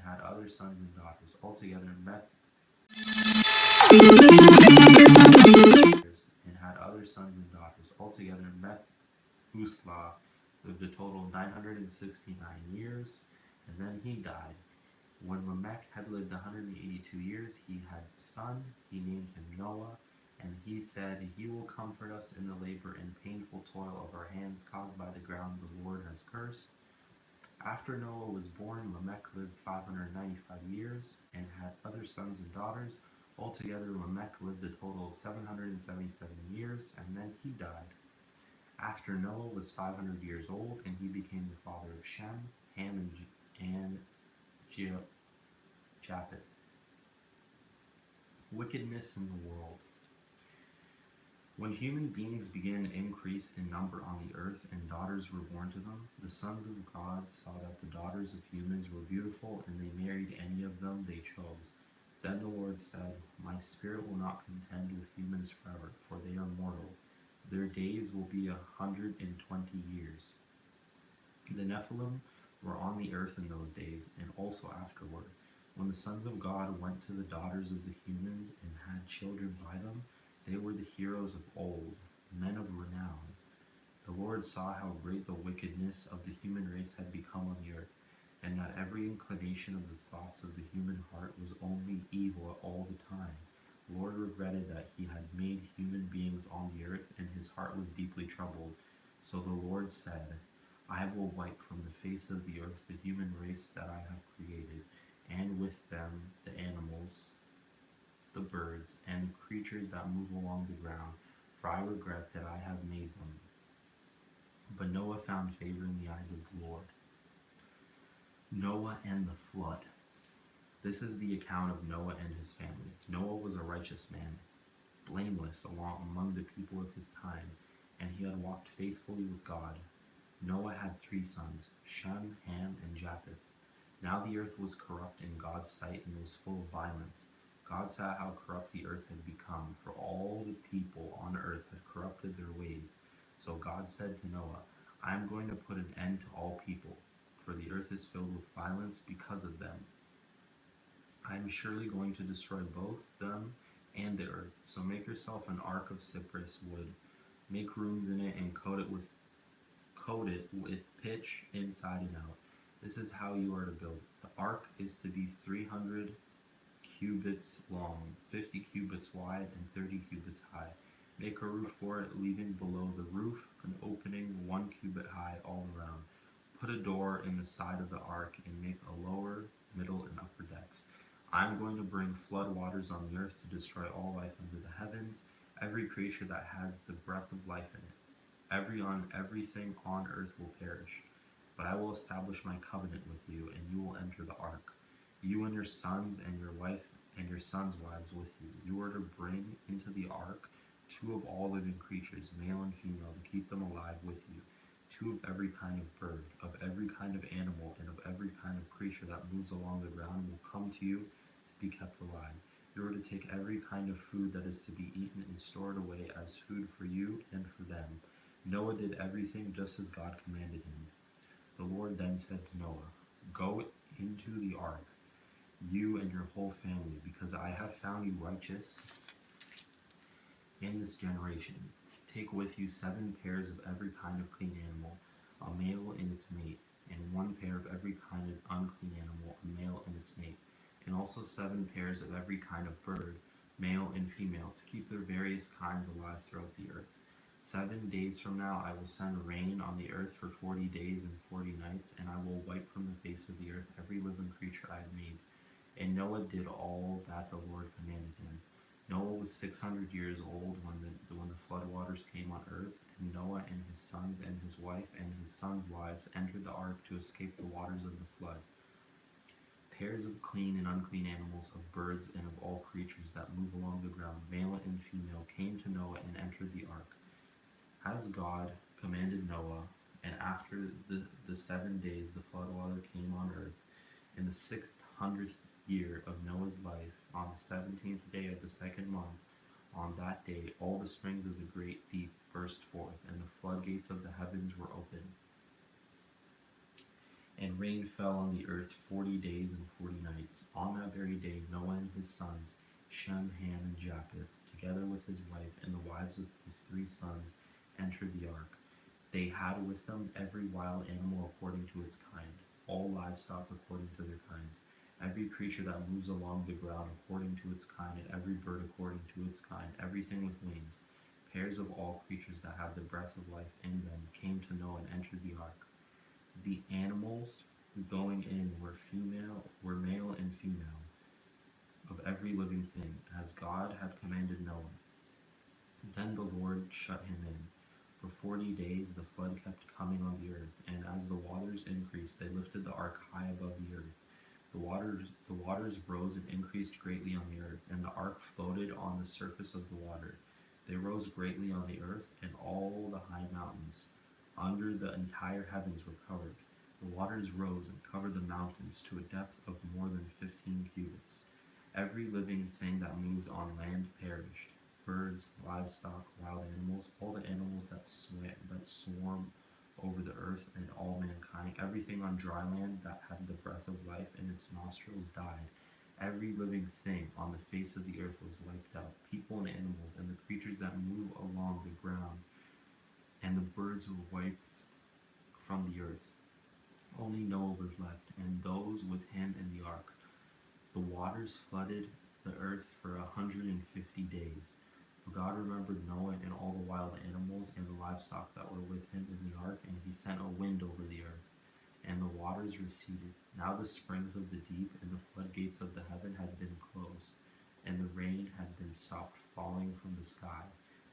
had other sons and daughters. Altogether, Methuselah lived a total of 969 years, and then he died. When Lamech had lived 182 years, he had a son. He named him Noah, and he said, "He will comfort us in the labor and painful toil of our hands caused by the ground the Lord has cursed." After Noah was born, Lamech lived 595 years and had other sons and daughters. Altogether, Lamech lived a total of 777 years, and then he died. After Noah was 500 years old, and he became the father of Shem, Ham, and Japheth. Wickedness in the world. When human beings began to increase in number on the earth and daughters were born to them, the sons of God saw that the daughters of humans were beautiful, and they married any of them they chose. Then the Lord said, "My spirit will not contend with humans forever, for they are mortal. Their days will be 120 years." The Nephilim were on the earth in those days, and also afterward. When the sons of God went to the daughters of the humans and had children by them, they were the heroes of old, men of renown. The Lord saw how great the wickedness of the human race had become on the earth, and that every inclination of the thoughts of the human heart was only evil all the time. The Lord regretted that he had made human beings on the earth, and his heart was deeply troubled. So the Lord said, "I will wipe from the face of the earth the human race that I have created, and with them the animals, the birds, and the creatures that move along the ground, for I regret that I have made them." But Noah found favor in the eyes of the Lord. Noah and the flood. This is the account of Noah and his family. Noah was a righteous man, blameless among the people of his time, and he had walked faithfully with God. Noah had 3 sons, Shem, Ham, and Japheth. Now the earth was corrupt in God's sight and was full of violence. God saw how corrupt the earth had become, for all the people on earth had corrupted their ways. So God said to Noah, "I am going to put an end to all people, for the earth is filled with violence because of them. I am surely going to destroy both them and the earth. So make yourself an ark of cypress wood. Make rooms in it and coat it with pitch inside and out. This is how you are to build it. The ark is to be 300 cubits long, 50 cubits wide, and 30 cubits high. Make a roof for it, leaving below the roof an opening 1 cubit high all around. Put a door in the side of the ark and make a lower, middle, and upper decks. I am going to bring flood waters on the earth to destroy all life under the heavens, every creature that has the breath of life in it. Everything on earth will perish. But I will establish my covenant with you, and you will enter the ark. You and your sons and your wife and your sons' wives with you. You are to bring into the ark 2 of all living creatures, male and female, to keep them alive with you. 2 of every kind of bird, of every kind of animal, and of every kind of creature that moves along the ground will come to you to be kept alive. You are to take every kind of food that is to be eaten and store it away as food for you and for them. Noah did everything just as God commanded him. The Lord then said to Noah, "Go into the ark, you and your whole family, because I have found you righteous in this generation. Take with you 7 pairs of every kind of clean animal, a male and its mate, and 1 pair of every kind of unclean animal, a male and its mate, and also 7 pairs of every kind of bird, male and female, to keep their various kinds alive throughout the earth. 7 days from now I will send rain on the earth for 40 days and 40 nights, and I will wipe from the face of the earth every living creature I have made." And Noah did all that the Lord commanded him. Noah was 600 years old when the flood waters came on earth, and Noah and his sons and his wife and his sons' wives entered the ark to escape the waters of the flood. Pairs of clean and unclean animals, of birds, and of all creatures that move along the ground, male and female, came to Noah and entered the ark, as God commanded Noah. And after the 7 days the flood water came on earth. In the 600th year of Noah's life, on the 17th day of the 2nd month, on that day all the springs of the great deep burst forth, and the floodgates of the heavens were opened. And rain fell on the earth 40 days and 40 days. On that very day, Noah and his sons, Shem, Ham, and Japheth, together with his wife and the wives of his 3 sons, entered the ark. They had with them every wild animal according to its kind, all livestock according to their kinds, every creature that moves along the ground according to its kind, and every bird according to its kind, everything with wings. Pairs of all creatures that have the breath of life in them came to Noah and entered the ark. The animals going in were male and female, of every living thing, as God had commanded Noah. Then the Lord shut him in. For 40 days the flood kept coming on the earth, and as the waters increased, they lifted the ark high above the earth. The waters rose and increased greatly on the earth, and the ark floated on the surface of the water. They rose greatly on the earth, and all the high mountains under the entire heavens were covered. The waters rose and covered the mountains to a depth of more than 15 cubits. Every living thing that moved on land perished: birds, livestock, wild animals, all the animals that swarm over the earth, and all mankind. Everything on dry land that had the breath of life in its nostrils died. Every living thing on the face of the earth was wiped out: people and animals, and the creatures that move along the ground, and the birds were wiped from the earth. Only Noah was left, and those with him in the ark. The waters flooded the earth for 150 days. But God remembered Noah and all the wild animals and the livestock that were with him in the ark, and he sent a wind over the earth, and the waters receded. Now the springs of the deep and the floodgates of the heaven had been closed, and the rain had been stopped falling from the sky.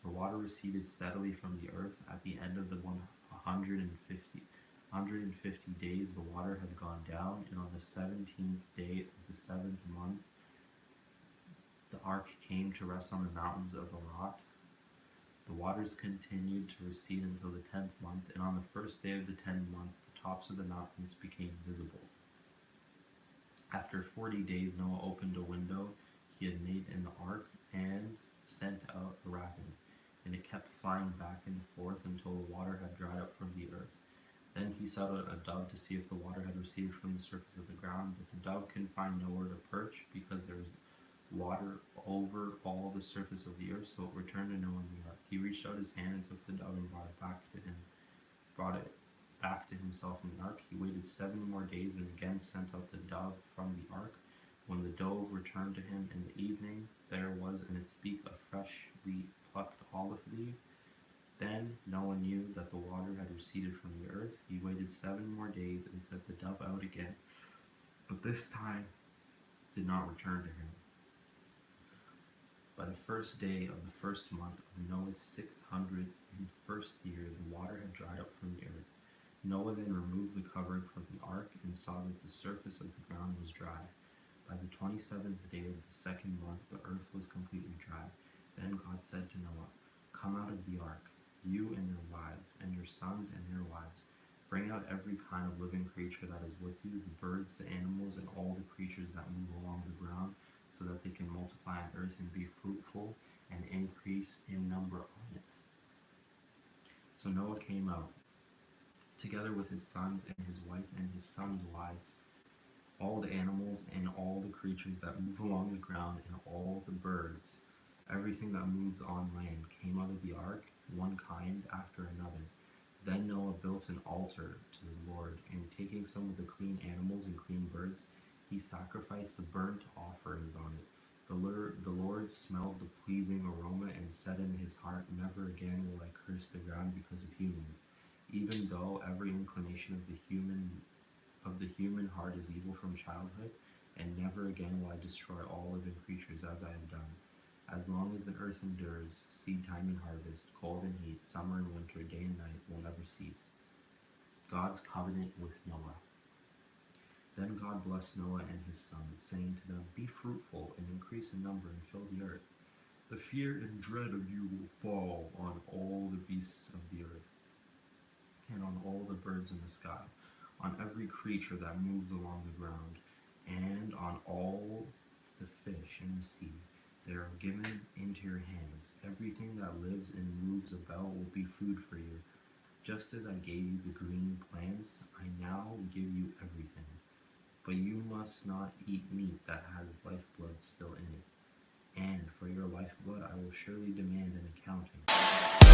The water receded steadily from the earth. At the end of the 150 days, the water had gone down, and on the 17th day of the 7th month, the ark came to rest on the mountains of Ararat. The waters continued to recede until the 10th month, and on the first day of the 10th month, the tops of the mountains became visible. After 40 days, Noah opened a window he had made in the ark and sent out a raven, and it kept flying back and forth until the water had dried up from the earth. Then he set out a dove to see if the water had receded from the surface of the ground, but the dove couldn't find nowhere to perch because there was water over all the surface of the earth, so it returned to Noah in the ark. He reached out his hand and took the dove and brought it back to himself in the ark. He waited 7 more days and again sent out the dove from the ark. When the dove returned to him in the evening, there was in its beak a freshly plucked olive leaf. Then Noah knew that the water had receded from the earth. He waited 7 more days and sent the dove out again, but this time did not return to him. By the first day of the first month of Noah's 601st year, the water had dried up from the earth. Noah then removed the covering from the ark and saw that the surface of the ground was dry. By the 27th day of the 2nd month, the earth was completely dry. Then God said to Noah, "Come out of the ark, you and your wives, and your sons and their wives. Bring out every kind of living creature that is with you, the birds, the animals, and all the creatures that move along the ground, so that they can multiply on earth and be fruitful and increase in number on it." So Noah came out, together with his sons and his wife and his sons' wives, all the animals and all the creatures that move along the ground, and all the birds. Everything that moves on land came out of the ark, one kind after another. Then Noah built an altar to the Lord, and taking some of the clean animals and clean birds, he sacrificed the burnt offerings on it. The Lord smelled the pleasing aroma and said in his heart, "Never again will I curse the ground because of humans, even though every inclination of the human heart is evil from childhood, and never again will I destroy all living creatures as I have done. As long as the earth endures, seed time and harvest, cold and heat, summer and winter, day and night will never cease." God's covenant with Noah. Then God blessed Noah and his sons, saying to them, "Be fruitful and increase in number and fill the earth. The fear and dread of you will fall on all the beasts of the earth, and on all the birds in the sky, on every creature that moves along the ground, and on all the fish in the sea. They are given into your hands. Everything that lives and moves about will be food for you. Just as I gave you the green plants, I now give you everything. But you must not eat meat that has lifeblood still in it, and for your lifeblood I will surely demand an accounting.